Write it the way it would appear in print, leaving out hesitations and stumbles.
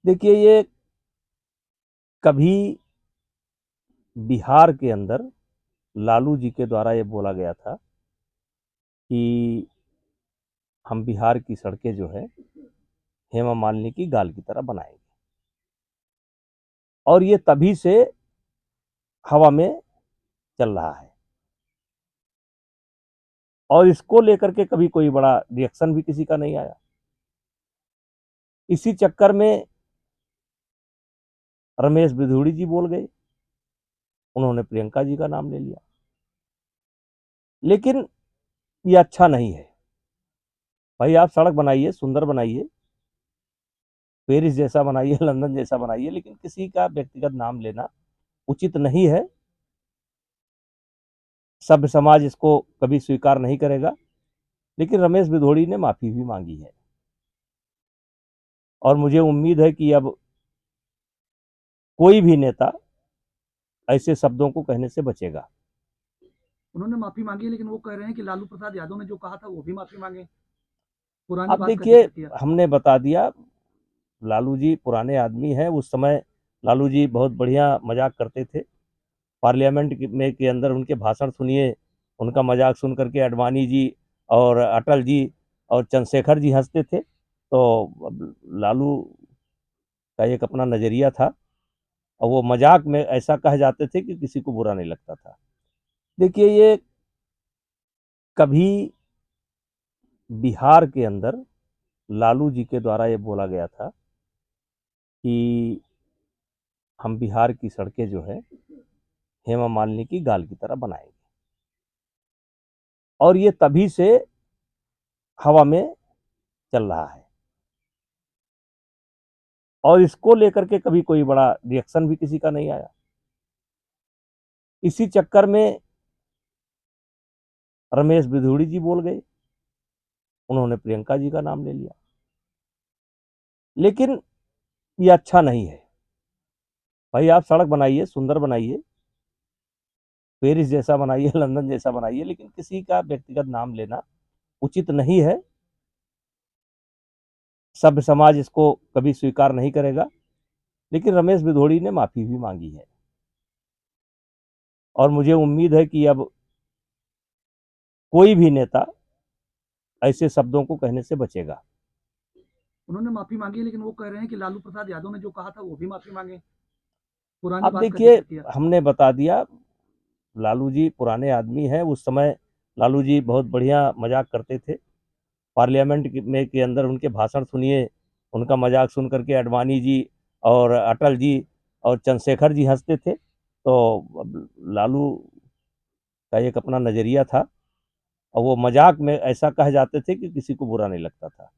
देखिए, ये कभी बिहार के अंदर लालू जी के द्वारा ये बोला गया था कि हम बिहार की सड़कें जो है हेमा मालिनी की गाल की तरह बनाएंगे। और ये तभी से हवा में चल रहा है और इसको लेकर के कभी कोई बड़ा रिएक्शन भी किसी का नहीं आया। इसी चक्कर में रमेश बिधूड़ी जी बोल गए, उन्होंने प्रियंका जी का नाम ले लिया। लेकिन ये अच्छा नहीं है। भाई, आप सड़क बनाइए, सुंदर बनाइए, पेरिस जैसा बनाइए, लंदन जैसा बनाइए, लेकिन किसी का व्यक्तिगत नाम लेना उचित नहीं है। सभ्य समाज इसको कभी स्वीकार नहीं करेगा। लेकिन रमेश बिधोड़ी ने माफी भी मांगी है और मुझे उम्मीद है कि अब कोई भी नेता ऐसे शब्दों को कहने से बचेगा। उन्होंने माफी मांगी है, लेकिन वो कह रहे हैं कि लालू प्रसाद यादव ने जो कहा था वो भी माफी मांगे, पुरानी अब बात का देखिए, जिक्र किया। हमने बता दिया, लालू जी पुराने आदमी हैं। उस समय लालू जी बहुत बढ़िया मजाक करते थे। पार्लियामेंट में के अंदर उनके भाषण सुनिए, उनका मजाक सुन करके अडवाणी जी और अटल जी और चंद्रशेखर जी हंसते थे। तो अब लालू का एक अपना नजरिया था और वो मजाक में ऐसा कह जाते थे कि किसी को बुरा नहीं लगता था। देखिए, ये कभी बिहार के अंदर लालू जी के द्वारा ये बोला गया था कि हम बिहार की सड़कें जो है हेमा मालिनी की गाल की तरह बनाएंगे। और ये तभी से हवा में चल रहा है और इसको लेकर के कभी कोई बड़ा रिएक्शन भी किसी का नहीं आया। इसी चक्कर में रमेश बिधूड़ी जी बोल गए, उन्होंने प्रियंका जी का नाम ले लिया। लेकिन ये अच्छा नहीं है। भाई, आप सड़क बनाइए, सुंदर बनाइए, पेरिस जैसा बनाइए, लंदन जैसा बनाइए, लेकिन किसी का व्यक्तिगत नाम लेना उचित नहीं है। सभ्य समाज इसको कभी स्वीकार नहीं करेगा। लेकिन रमेश बिधोड़ी ने माफी भी मांगी है और मुझे उम्मीद है कि अब कोई भी नेता ऐसे शब्दों को कहने से बचेगा। उन्होंने माफी मांगी है, लेकिन वो कह रहे हैं कि लालू प्रसाद यादव ने जो कहा था वो भी माफी मांगे, पुरानी अब बात का देखिए, जिक्र किया। हमने बता दिया, लालू जी पुराने आदमी हैं। उस समय लालू जी बहुत बढ़िया मजाक करते थे। पार्लियामेंट में के अंदर उनके भाषण सुनिए, उनका मजाक सुन करके अडवाणी जी और अटल जी और चंद्रशेखर जी हंसते थे। तो अब लालू का एक अपना नजरिया था और वो मजाक में ऐसा कह जाते थे कि किसी को बुरा नहीं लगता था।